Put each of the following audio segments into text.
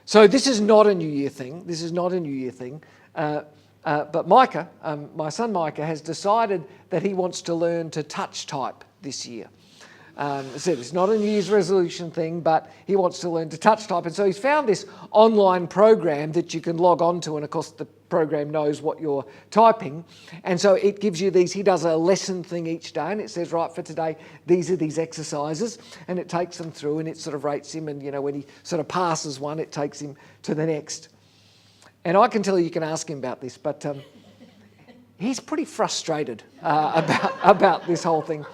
So this is not a New Year thing. This is not a New Year thing. But Micah, my son Micah, has decided that he wants to learn to touch type this year. I said it's not a New Year's resolution thing, but he wants to learn to touch type. And so he's found this online program that you can log on to, and of course the program knows what you're typing. And so it gives you these, he does a lesson thing each day, and it says, right, for today, these are these exercises, and it takes them through, and it sort of rates him, and when he sort of passes one, it takes him to the next. And I can tell you can ask him about this, but he's pretty frustrated about this whole thing.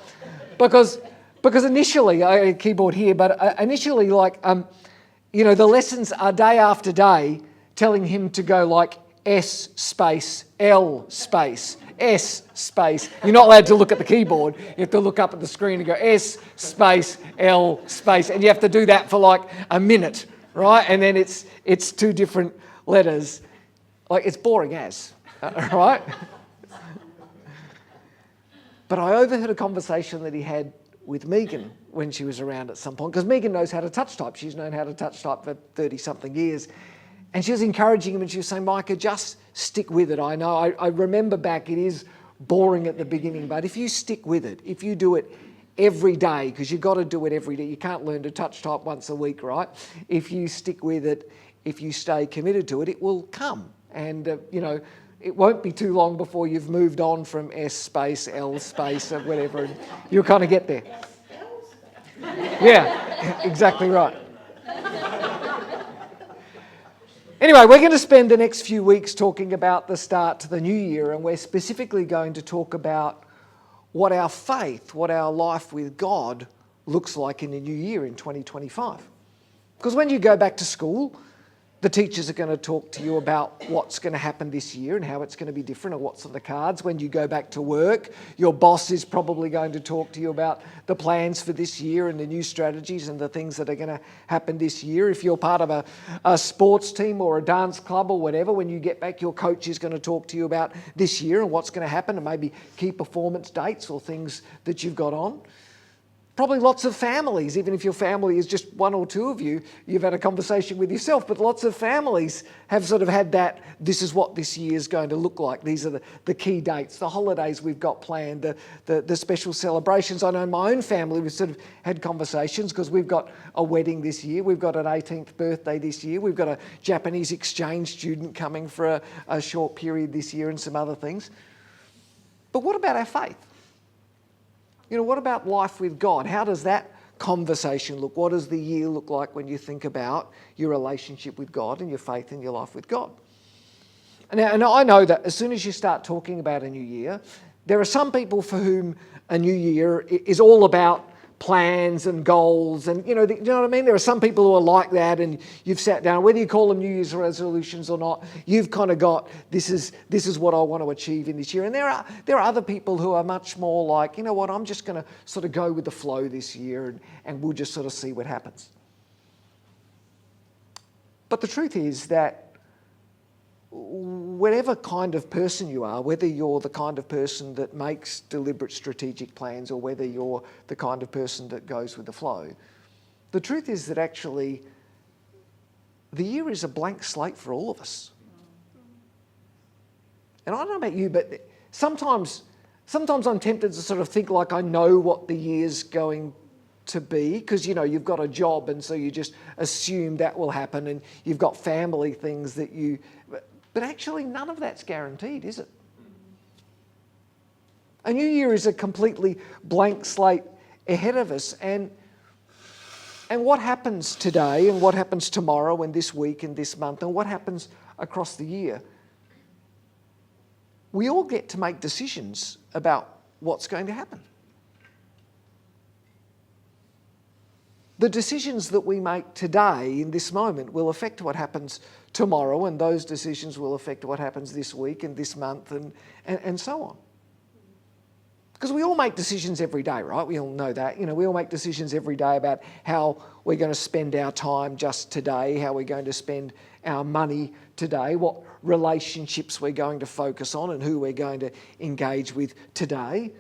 Because initially, I had a keyboard here, but initially, the lessons are day after day telling him to go like S space, L space, S space. You're not allowed to look at the keyboard. You have to look up at the screen and go S space, L space. And you have to do that for like a minute, right? And then it's two different letters. Like, it's boring as, right? But I overheard a conversation that he had with Megan when she was around at some point, because Megan knows how to touch type. She's known how to touch type for 30-something years. And she was encouraging him, and she was saying, Micah, just stick with it. I know, I remember back, it is boring at the beginning, but if you stick with it, if you do it every day, because you've got to do it every day, you can't learn to touch type once a week, right? If you stick with it, if you stay committed to it, it will come. And, it won't be too long before you've moved on from S space, L space, or whatever, and you'll kind of get there. Yeah, exactly right. Anyway, we're going to spend the next few weeks talking about the start to the new year, and we're specifically going to talk about what our faith, what our life with God looks like in the new year in 2025. Because when you go back to school, the teachers are going to talk to you about what's going to happen this year and how it's going to be different and what's on the cards. When you go back to work, your boss is probably going to talk to you about the plans for this year and the new strategies and the things that are going to happen this year. If you're part of a sports team or a dance club or whatever, when you get back, your coach is going to talk to you about this year and what's going to happen, and maybe key performance dates or things that you've got on. Probably lots of families, even if your family is just one or two of you, you've had a conversation with yourself, but lots of families have sort of had that, this is what this year is going to look like. These are the key dates, the holidays we've got planned, the special celebrations. I know my own family, we've sort of had conversations because we've got a wedding this year, we've got an 18th birthday this year, we've got a Japanese exchange student coming for a short period this year and some other things. But what about our faith? What about life with God? How does that conversation look? What does the year look like when you think about your relationship with God and your faith in your life with God? And I know that as soon as you start talking about a new year, there are some people for whom a new year is all about plans and goals, and you know what I mean? There are some people who are like that, and you've sat down, whether you call them New Year's resolutions or not, you've kind of got, this is what I want to achieve in this year. And there are other people who are much more like, you know what, I'm just going to sort of go with the flow this year, and we'll just sort of see what happens. But the truth is that whatever kind of person you are, whether you're the kind of person that makes deliberate strategic plans or whether you're the kind of person that goes with the flow, the truth is that actually the year is a blank slate for all of us. And I don't know about you, but sometimes I'm tempted to sort of think like I know what the year's going to be, because you've got a job, and so you just assume that will happen, and you've got family things that you... But actually, none of that's guaranteed, is it? A new year is a completely blank slate ahead of us. And what happens today, and what happens tomorrow, and this week, and this month, and what happens across the year, we all get to make decisions about what's going to happen. The decisions that we make today in this moment will affect what happens tomorrow, and those decisions will affect what happens this week and this month and so on. Because we all make decisions every day, right? We all know that. We all make decisions every day about how we're going to spend our time just today, how we're going to spend our money today, what relationships we're going to focus on and who we're going to engage with today,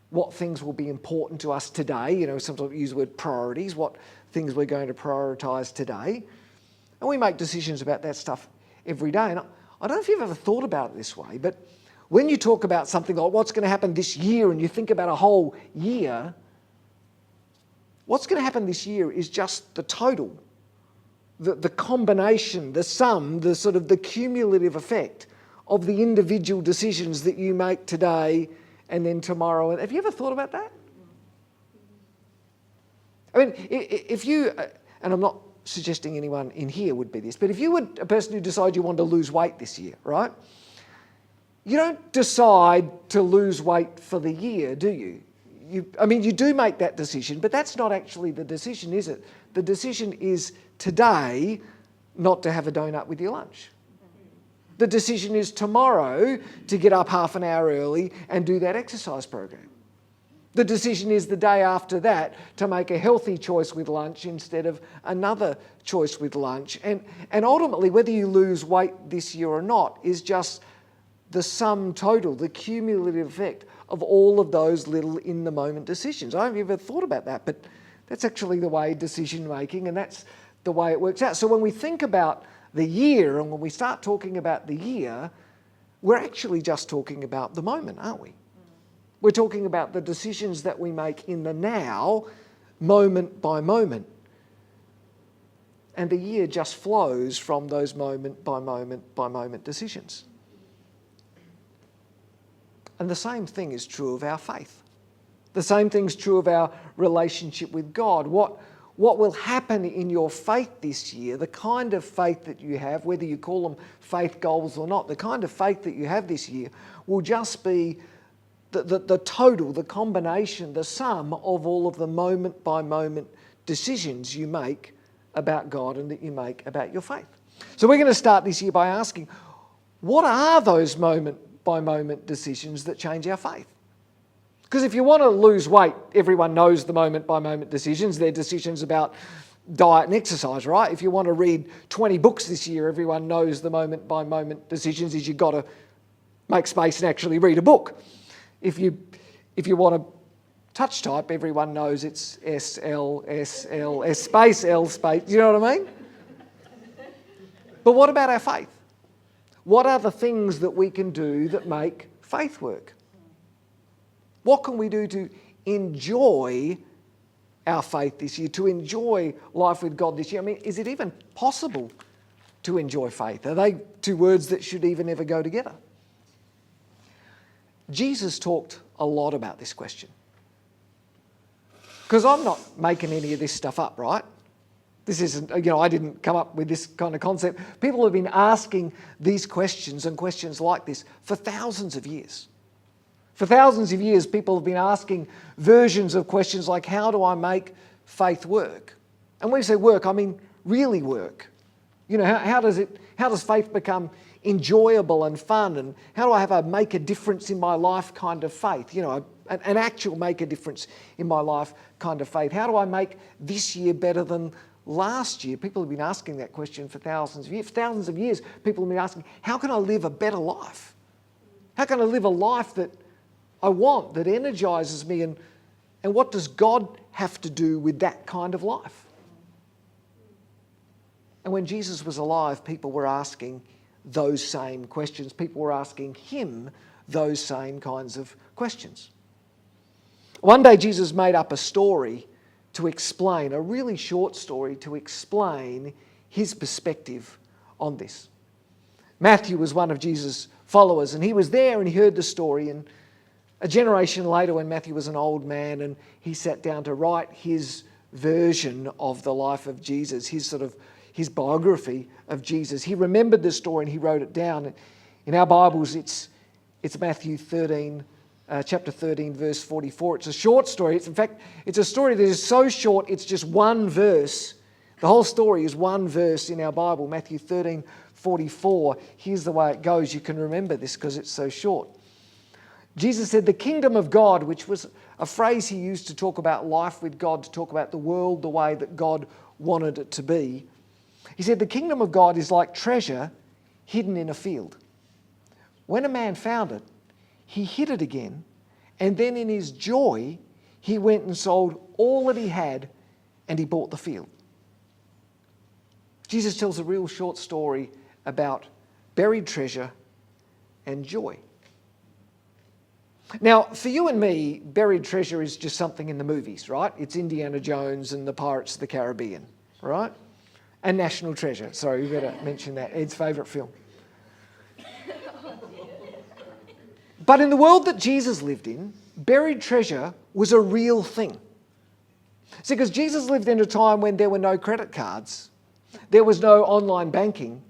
what things will be important to us today. Sometimes we use the word priorities, what things we're going to prioritise today. And we make decisions about that stuff every day. And I don't know if you've ever thought about it this way, but when you talk about something like what's going to happen this year and you think about a whole year, what's going to happen this year is just the total, the combination, the sum, the sort of the cumulative effect of the individual decisions that you make today and then tomorrow. Have you ever thought about that? I mean, if you, and I'm not suggesting anyone in here would be this, but if you were a person who decided you wanted to lose weight this year, right? You don't decide to lose weight for the year, do you? You do make that decision, but that's not actually the decision, is it? The decision is today not to have a donut with your lunch. The decision is tomorrow to get up half an hour early and do that exercise program. The decision is the day after that to make a healthy choice with lunch instead of another choice with lunch. And ultimately, whether you lose weight this year or not is just the sum total, the cumulative effect of all of those little in-the-moment decisions. I don't know if you've ever thought about that, but that's actually the way decision-making, and that's the way it works out. So when we think about the year, and when we start talking about the year, we're actually just talking about the moment, aren't we? We're talking about the decisions that we make in the now, moment by moment. And the year just flows from those moment by moment by moment decisions. And the same thing is true of our faith. The same thing's true of our relationship with God. What will happen in your faith this year, the kind of faith that you have, whether you call them faith goals or not, the kind of faith that you have this year will just be the total, the combination, the sum of all of the moment by moment decisions you make about God and that you make about your faith. So we're going to start this year by asking, what are those moment by moment decisions that change our faith? Because if you want to lose weight, everyone knows the moment by moment decisions. They're decisions about diet and exercise, right? If you want to read 20 books this year, everyone knows the moment by moment decisions is you've got to make space and actually read a book. If you want to touch type, everyone knows it's S, L, S, L, S space, L space. You know what I mean? But what about our faith? What are the things that we can do that make faith work? What can we do to enjoy our faith this year, to enjoy life with God this year? I mean, is it even possible to enjoy faith? Are they two words that should even ever go together? Jesus talked a lot about this question. Because I'm not making any of this stuff up, right? This isn't, I didn't come up with this kind of concept. People have been asking these questions and questions like this for thousands of years. For thousands of years, people have been asking versions of questions like, how do I make faith work? And when we say work, I mean really work. How does faith become enjoyable and fun? And how do I have a make a difference in my life kind of faith? An actual make a difference in my life kind of faith. How do I make this year better than last year? People have been asking that question for thousands of years. For thousands of years, people have been asking, how can I live a better life? How can I live a life that I want, that energizes me? And what does God have to do with that kind of life? And when Jesus was alive, people were asking those same questions. People were asking him those same kinds of questions. One day Jesus made up a story to explain, a really short story to explain his perspective on this. Matthew was one of Jesus' followers, and he was there and he heard the story. And a generation later, when Matthew was an old man and he sat down to write his version of the life of Jesus, his biography of Jesus, he remembered the story and he wrote it down. In our Bibles, it's Matthew 13, chapter 13, verse 44. It's a short story. It's a story that is so short, it's just one verse. The whole story is one verse in our Bible, Matthew 13, 44. Here's the way it goes. You can remember this because it's so short. Jesus said, the kingdom of God, which was a phrase he used to talk about life with God, to talk about the world the way that God wanted it to be. He said, the kingdom of God is like treasure hidden in a field. When a man found it, he hid it again, and then in his joy, he went and sold all that he had and he bought the field. Jesus tells a real short story about buried treasure and joy. Now, for you and me, buried treasure is just something in the movies, right? It's Indiana Jones and the Pirates of the Caribbean, right? And National Treasure. Sorry, we better mention that. Ed's favourite film. But in the world that Jesus lived in, buried treasure was a real thing. See, because Jesus lived in a time when there were no credit cards, there was no online banking.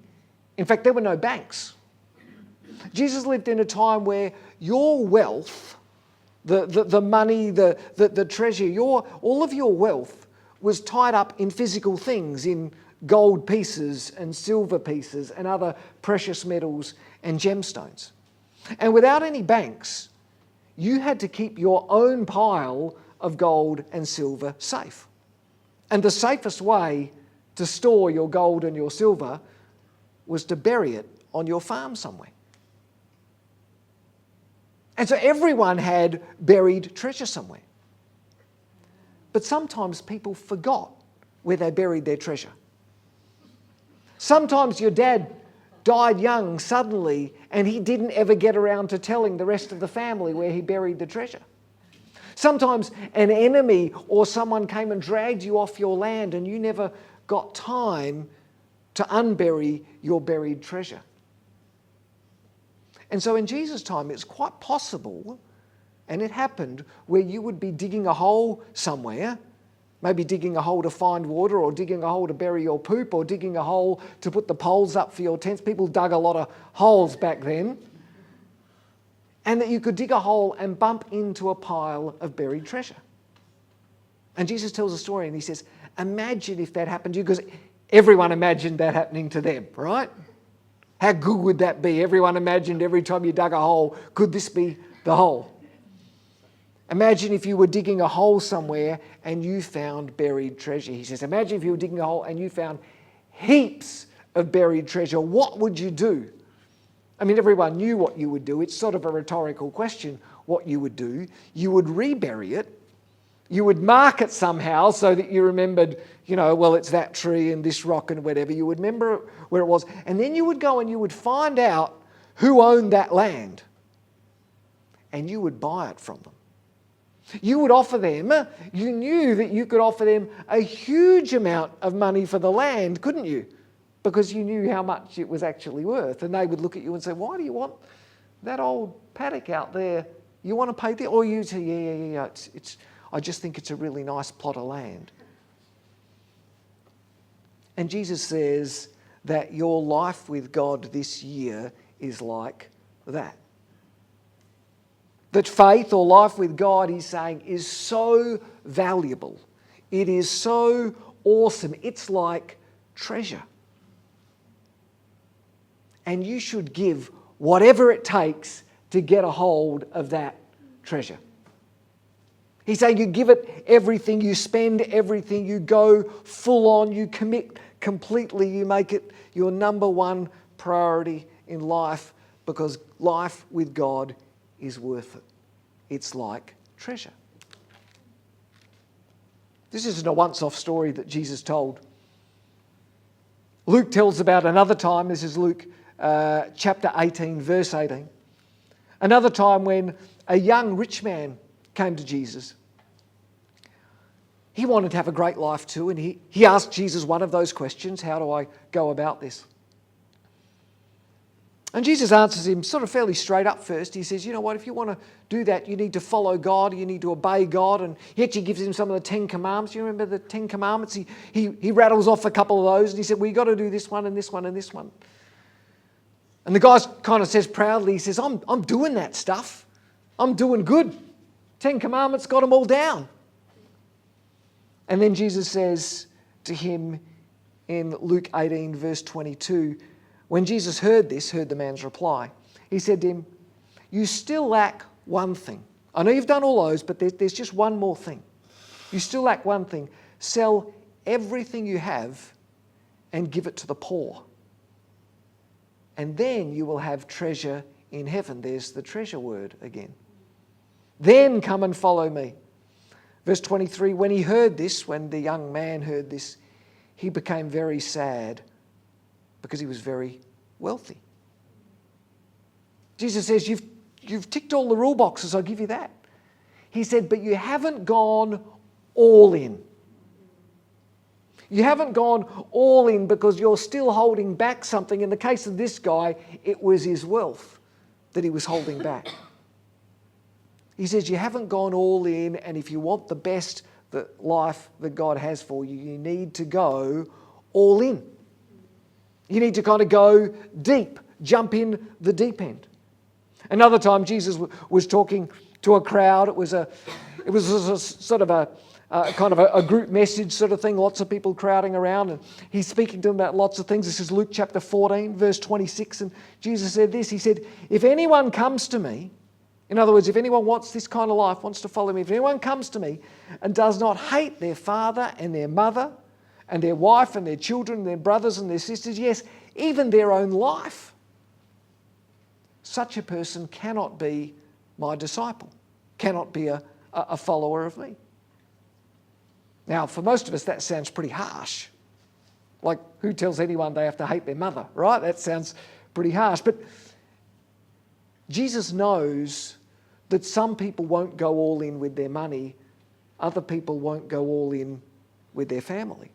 In fact, there were no banks. Jesus lived in a time where your wealth, the money, the treasure, all of your wealth was tied up in physical things, in gold pieces and silver pieces and other precious metals and gemstones. And without any banks, you had to keep your own pile of gold and silver safe. And the safest way to store your gold and your silver was to bury it on your farm somewhere. And so everyone had buried treasure somewhere. But sometimes people forgot where they buried their treasure. Sometimes your dad died young suddenly and he didn't ever get around to telling the rest of the family where he buried the treasure. Sometimes an enemy or someone came and dragged you off your land and you never got time to unbury your buried treasure. And so in Jesus' time, it's quite possible, and it happened, where you would be digging a hole somewhere, maybe digging a hole to find water, or digging a hole to bury your poop, or digging a hole to put the poles up for your tents. People dug a lot of holes back then. And that you could dig a hole and bump into a pile of buried treasure. And Jesus tells a story and he says, imagine if that happened to you, because everyone imagined that happening to them, right? How good would that be? Everyone imagined every time you dug a hole, could this be the hole? Imagine if you were digging a hole somewhere and you found buried treasure. He says, imagine if you were digging a hole and you found heaps of buried treasure. What would you do? I mean, everyone knew what you would do. It's sort of a rhetorical question, what you would do. You would rebury it. You would mark it somehow so that you remembered, well, it's that tree and this rock and whatever. You would remember where it was. And then you would go and you would find out who owned that land. And you would buy it from them. You would offer them, you knew that you could offer them a huge amount of money for the land, couldn't you? Because you knew how much it was actually worth. And they would look at you and say, why do you want that old paddock out there? You want to pay that? Or you say, yeah. I just think it's a really nice plot of land. And Jesus says that your life with God this year is like that. That faith or life with God, he's saying, is so valuable. It is so awesome. It's like treasure. And you should give whatever it takes to get a hold of that treasure. He's saying you give it everything, you spend everything, you go full on, you commit completely, you make it your number one priority in life, because life with God is worth it. It's like treasure. This isn't a once-off story that Jesus told. Luke tells about another time. This is Luke chapter 18, verse 18. Another time when a young rich man came to Jesus. He wanted to have a great life too, and he asked Jesus one of those questions: how do I go about this? And Jesus answers him sort of fairly straight up first. He says, you know what, if you want to do that, you need to follow God, you need to obey God. And he actually gives him some of the 10 Commandments. You remember the 10 Commandments? He rattles off a couple of those, and he said, well, you've got to do this one and this one and this one. And the guy kind of says proudly, he says, I'm doing that stuff. I'm doing good. 10 Commandments, got them all down. And then Jesus says to him in Luke 18, verse 22, when Jesus heard the man's reply, he said to him, you still lack one thing. I know you've done all those, but there's just one more thing. You still lack one thing. Sell everything you have and give it to the poor. And then you will have treasure in heaven. There's the treasure word again. Then come and follow me. Verse 23, when the young man heard this, he became very sad because he was very wealthy. Jesus says, you've ticked all the rule boxes, I'll give you that. He said, but you haven't gone all in. You haven't gone all in because you're still holding back something. In the case of this guy, it was his wealth that he was holding back. He says, you haven't gone all in, and if you want the best life that God has for you, you need to go all in. You need to kind of go deep, jump in the deep end. Another time Jesus was talking to a crowd. It was a sort of a kind of a group message sort of thing, lots of people crowding around, and he's speaking to them about lots of things. This is Luke chapter 14, verse 26, and Jesus said this. He said, if anyone comes to me, in other words, if anyone wants this kind of life, wants to follow me, if anyone comes to me and does not hate their father and their mother and their wife and their children and their brothers and their sisters, yes, even their own life, such a person cannot be my disciple, cannot be a follower of me. Now, for most of us, that sounds pretty harsh. Like, who tells anyone they have to hate their mother, right? That sounds pretty harsh. But Jesus knows that some people won't go all in with their money, other people won't go all in with their family.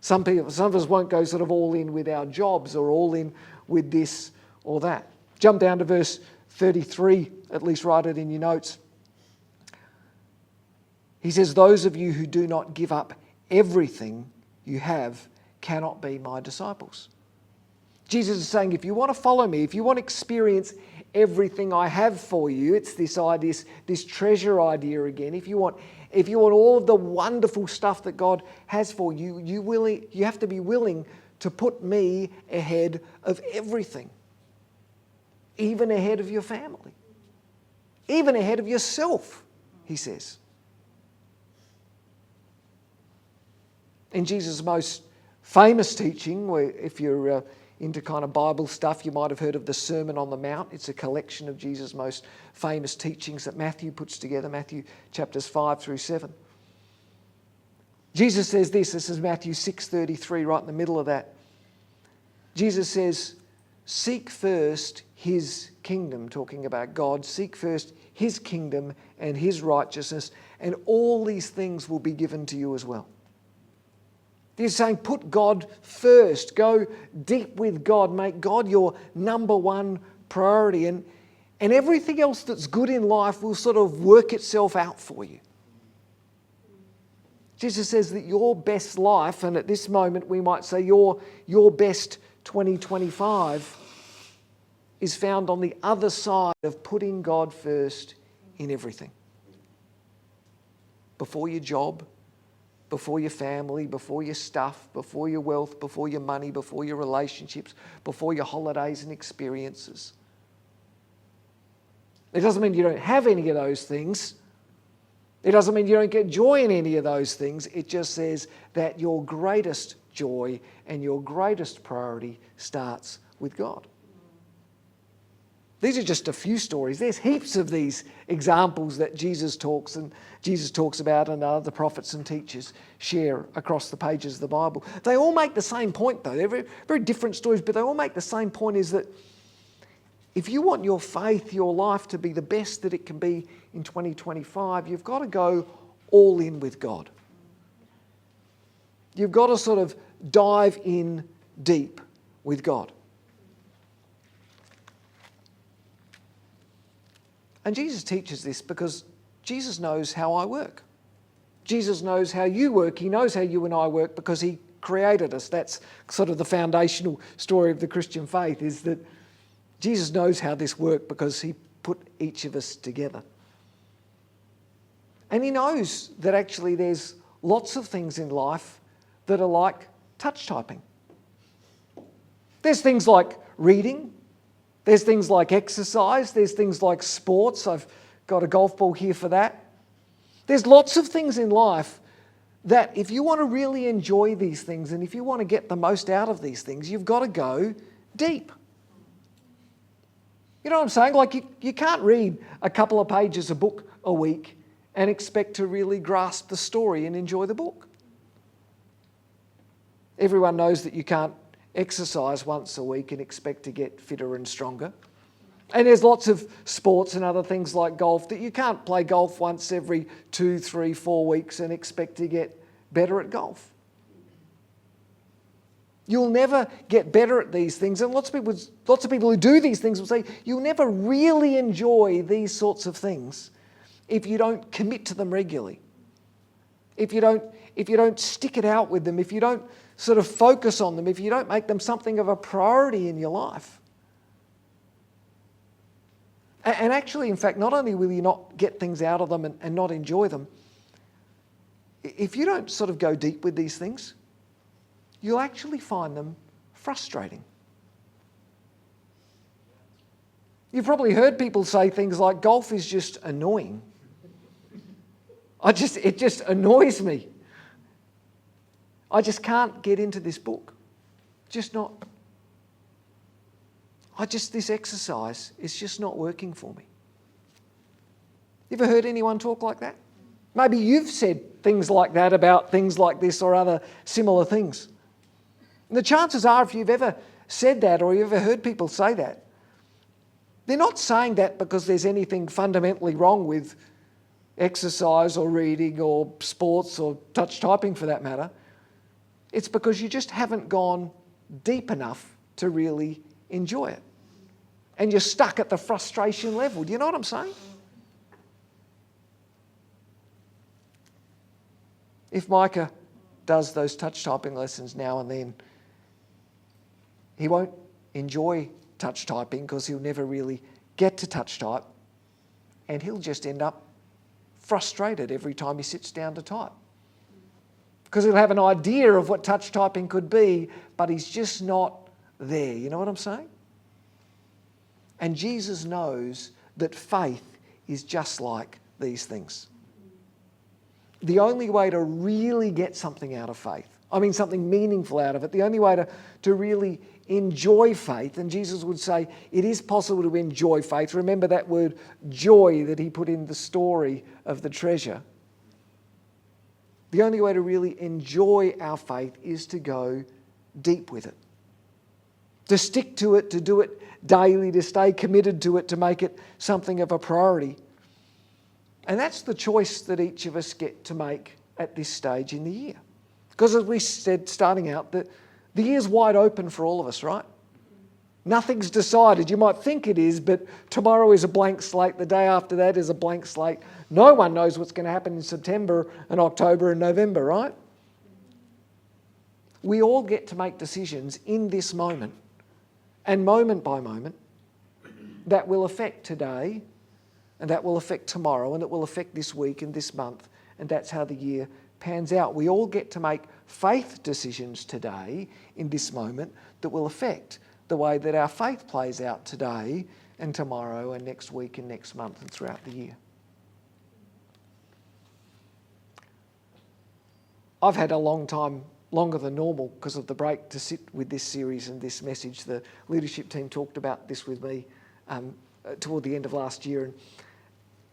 Some of us won't go sort of all in with our jobs or all in with this or that. Jump down to verse 33, at least write it in your notes. He says, those of you who do not give up everything you have cannot be my disciples. Jesus is saying, if you want to follow me, if you want to experience everything I have for you, it's this idea, this treasure idea again. If you want all of the wonderful stuff that God has for you, you have to be willing to put me ahead of everything. Even ahead of your family. Even ahead of yourself, he says. In Jesus' most famous teaching, where if you're into kind of Bible stuff, you might have heard of the Sermon on the Mount. It's a collection of Jesus' most famous teachings that Matthew puts together, Matthew chapters 5 through 7. Jesus says this is Matthew 6:33, right in the middle of that. Jesus says, seek first his kingdom, talking about God. Seek first his kingdom and his righteousness, and all these things will be given to you as well. He's saying put God first. Go deep with God. Make God your number one priority. And everything else that's good in life will sort of work itself out for you. Jesus says that your best life, and at this moment we might say your best 2025, is found on the other side of putting God first in everything. Before your job, before your family, before your stuff, before your wealth, before your money, before your relationships, before your holidays and experiences. It doesn't mean you don't have any of those things. It doesn't mean you don't get joy in any of those things. It just says that your greatest joy and your greatest priority starts with God. These are just a few stories. There's heaps of these examples that Jesus talks about and other prophets and teachers share across the pages of the Bible. They all make the same point though. They're very, very different stories, but they all make the same point, is that if you want your faith, your life to be the best that it can be in 2025, you've got to go all in with God. You've got to sort of dive in deep with God. And Jesus teaches this because Jesus knows how I work. Jesus knows how you work. He knows how you and I work because he created us. That's sort of the foundational story of the Christian faith, is that Jesus knows how this works because he put each of us together. And he knows that actually there's lots of things in life that are like touch typing. There's things like reading. There's things like exercise. There's things like sports. I've got a golf ball here for that. There's lots of things in life that if you want to really enjoy these things and if you want to get the most out of these things, you've got to go deep. You know what I'm saying? Like you can't read a couple of pages a book a week and expect to really grasp the story and enjoy the book. Everyone knows that you can't exercise once a week and expect to get fitter and stronger. And there's lots of sports and other things like golf that you can't play golf once every 2, 3, 4 weeks and expect to get better at golf. You'll never get better at these things. And lots of people who do these things will say, you'll never really enjoy these sorts of things if you don't commit to them regularly. If you don't stick it out with them, if you don't sort of focus on them, if you don't make them something of a priority in your life. And actually, in fact, not only will you not get things out of them and not enjoy them, if you don't sort of go deep with these things, you'll actually find them frustrating. You've probably heard people say things like, golf is just annoying. It just annoys me. I just can't get into this book. Just not. This exercise is just not working for me. You ever heard anyone talk like that? Maybe you've said things like that about things like this or other similar things. And the chances are, if you've ever said that or you've ever heard people say that, they're not saying that because there's anything fundamentally wrong with exercise or reading or sports or touch typing for that matter. It's because you just haven't gone deep enough to really enjoy it. And you're stuck at the frustration level. Do you know what I'm saying? If Micah does those touch typing lessons now and then, he won't enjoy touch typing because he'll never really get to touch type, and he'll just end up frustrated every time he sits down to type. Because he'll have an idea of what touch typing could be, but he's just not there. You know what I'm saying? And Jesus knows that faith is just like these things. The only way to really get something out of faith, something meaningful out of it, the only way to really enjoy faith, and Jesus would say it is possible to enjoy faith. Remember that word joy that he put in the story of the treasure. The only way to really enjoy our faith is to go deep with it. To stick to it, to do it daily, to stay committed to it, to make it something of a priority. And that's the choice that each of us get to make at this stage in the year. Because as we said starting out, the year's wide open for all of us, right? Nothing's decided. You might think it is, but tomorrow is a blank slate. The day after that is a blank slate. No one knows what's going to happen in September and October and November, right? We all get to make decisions in this moment and moment by moment that will affect today and that will affect tomorrow and it will affect this week and this month, and that's how the year pans out. We all get to make faith decisions today in this moment that will affect the way that our faith plays out today and tomorrow and next week and next month and throughout the year. I've had a long time, longer than normal because of the break, to sit with this series and this message. The leadership team talked about this with me toward the end of last year. And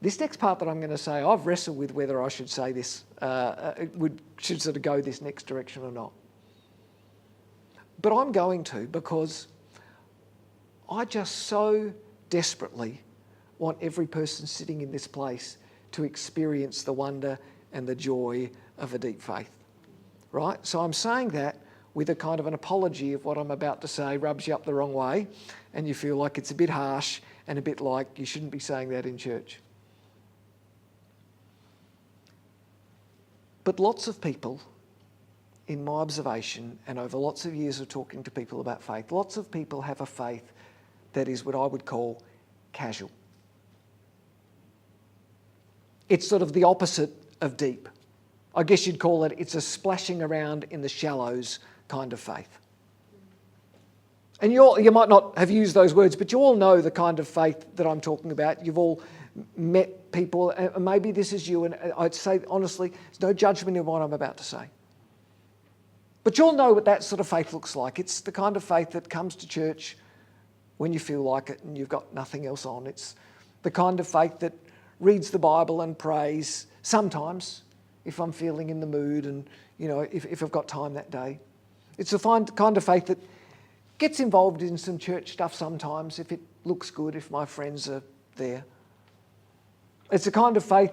this next part that I'm going to say, I've wrestled with whether I should say this, should sort of go this next direction or not. But I'm going to, because I just so desperately want every person sitting in this place to experience the wonder and the joy of a deep faith, right? So I'm saying that with a kind of an apology if what I'm about to say rubs you up the wrong way and you feel like it's a bit harsh and a bit like you shouldn't be saying that in church. But lots of people, in my observation and over lots of years of talking to people about faith, lots of people have a faith that is what I would call casual. It's sort of the opposite of deep. I guess you'd call it's a splashing around in the shallows kind of faith. And you might not have used those words, but you all know the kind of faith that I'm talking about. You've all met people, and maybe this is you, and I'd say honestly, there's no judgment in what I'm about to say. But you all know what that sort of faith looks like. It's the kind of faith that comes to church when you feel like it and you've got nothing else on. It's the kind of faith that reads the Bible and prays sometimes if I'm feeling in the mood and, if I've got time that day. It's the kind of faith that gets involved in some church stuff sometimes if it looks good, if my friends are there. It's a kind of faith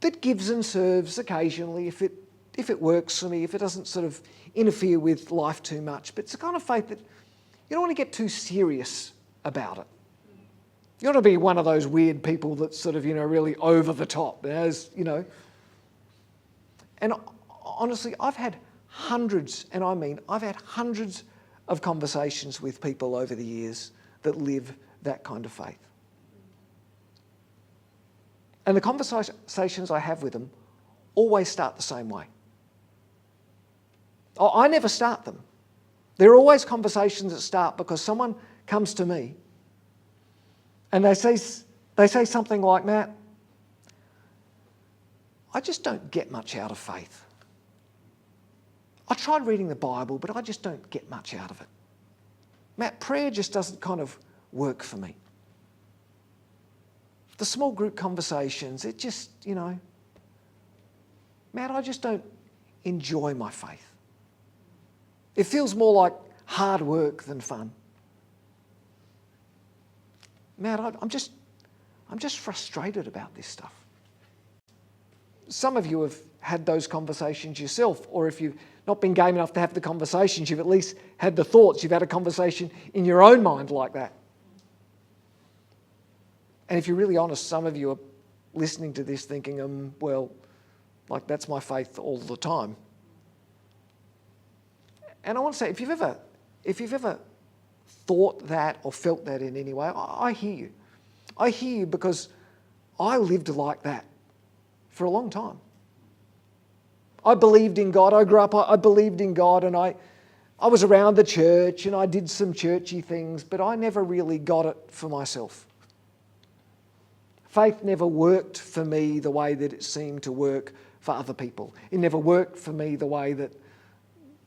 that gives and serves occasionally if it works for me, if it doesn't sort of interfere with life too much. But it's a kind of faith that you don't want to get too serious about it. You don't want to be one of those weird people that's sort of, really over the top, And honestly, I've had hundreds of conversations with people over the years that live that kind of faith. And the conversations I have with them always start the same way. I never start them. There are always conversations that start because someone comes to me and they say something like, Matt, I just don't get much out of faith. I tried reading the Bible, but I just don't get much out of it. Matt, prayer just doesn't kind of work for me. The small group conversations, it just, Matt, I just don't enjoy my faith. It feels more like hard work than fun. Matt, I'm just frustrated about this stuff. Some of you have had those conversations yourself, or if you've not been game enough to have the conversations, you've at least had the thoughts. You've had a conversation in your own mind like that. And if you're really honest, some of you are listening to this thinking, that's my faith all the time. And I want to say, if you've ever thought that or felt that in any way, I hear you. I hear you because I lived like that for a long time. I believed in God. I grew up, I believed in God, and I was around the church and I did some churchy things, but I never really got it for myself. Faith never worked for me the way that it seemed to work for other people. It never worked for me the way that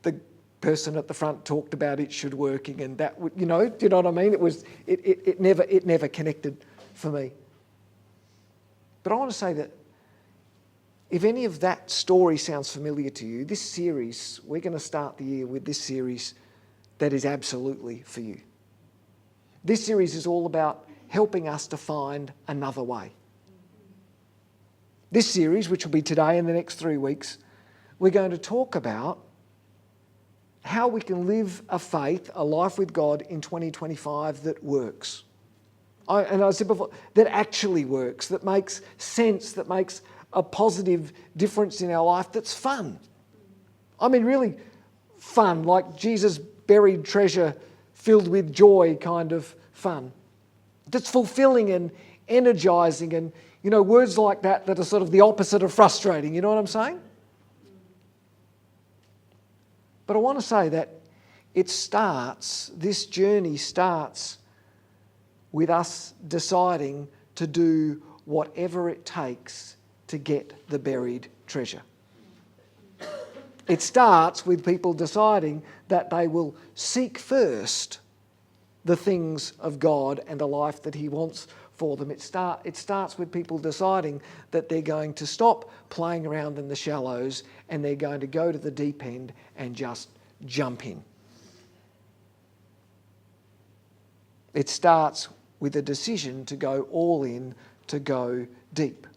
the person at the front talked about it should working, and that would, do you know what I mean? It never connected for me. But I want to say that if any of that story sounds familiar to you, this series, we're going to start the year with this series that is absolutely for you. This series is all about helping us to find another way. This series, which will be today and the next 3 weeks, we're going to talk about how we can live a faith, a life with God in 2025 that works. I said before, that actually works, that makes sense, that makes a positive difference in our life, that's fun. I mean, really fun, like Jesus' buried treasure filled with joy kind of fun. That's fulfilling and energizing and, words like that are sort of the opposite of frustrating. You know what I'm saying? But I want to say that this journey starts with us deciding to do whatever it takes to get the buried treasure. It starts with people deciding that they will seek first the things of God and the life that He wants for them. It starts with people deciding that they're going to stop playing around in the shallows and they're going to go to the deep end and just jump in. It starts with a decision to go all in, to go deep.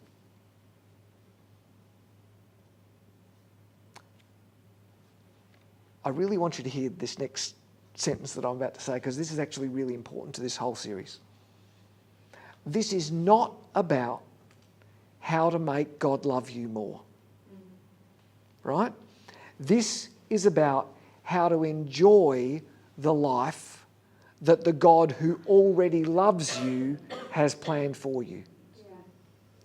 I really want you to hear this next sentence that I'm about to say, because this is actually really important to this whole series. This is not about how to make God love you more. Right? This is about how to enjoy the life that the God who already loves you has planned for you. Yeah.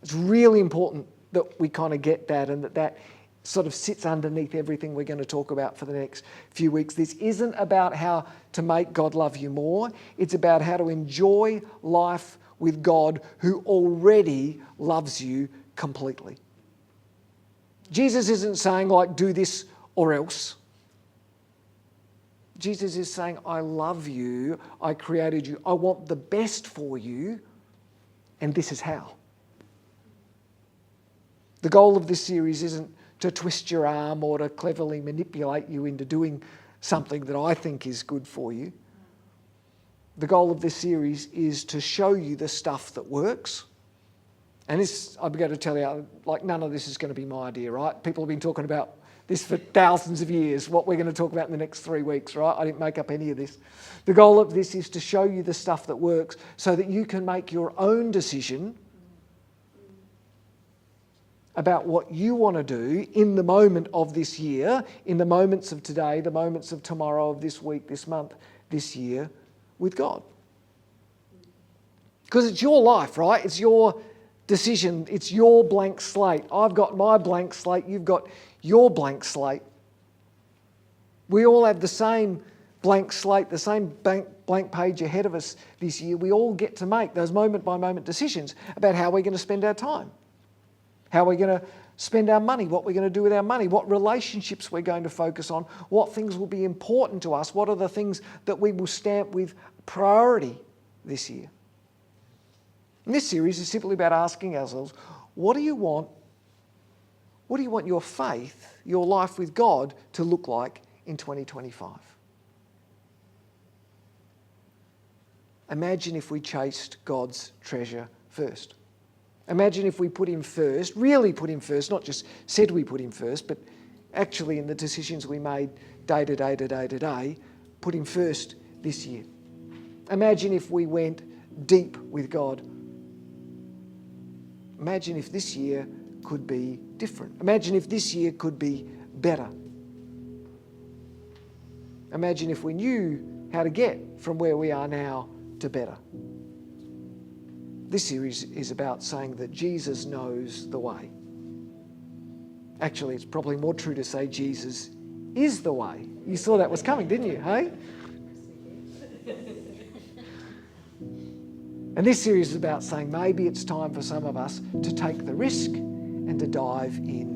It's really important that we kind of get that, and that sort of sits underneath everything we're going to talk about for the next few weeks. This isn't about how to make God love you more. It's about how to enjoy life with God who already loves you completely. Jesus isn't saying, do this or else. Jesus is saying, I love you, I created you, I want the best for you, and this is how. The goal of this series isn't to twist your arm or to cleverly manipulate you into doing something that I think is good for you. The goal of this series is to show you the stuff that works. And this, I'm going to tell you, like, none of this is going to be my idea, right? People have been talking about this for thousands of years, what we're going to talk about in the next 3 weeks, right? I didn't make up any of this. The goal of this is to show you the stuff that works so that you can make your own decision about what you want to do in the moment of this year, in the moments of today, the moments of tomorrow, of this week, this month, this year, with God. Because it's your life, right? It's your decision. It's your blank slate. I've got my blank slate. You've got your blank slate. We all have the same blank slate, the same blank page ahead of us this year. We all get to make those moment-by-moment decisions about how we're going to spend our time, how we're going to spend our money, what we're going to do with our money, what relationships we're going to focus on, what things will be important to us, what are the things that we will stamp with priority this year. And this series is simply about asking ourselves, what do you want? What do you want your faith, your life with God, to look like in 2025? Imagine if we chased God's treasure first. Imagine if we put him first, really put him first, not just said we put him first, but actually in the decisions we made day to day to day to day, put him first this year. Imagine if we went deep with God. Imagine if this year could be different. Imagine if this year could be better. Imagine if we knew how to get from where we are now to better. This series is about saying that Jesus knows the way. Actually, it's probably more true to say Jesus is the way. You saw that was coming, didn't you, hey? And this series is about saying maybe it's time for some of us to take the risk and to dive in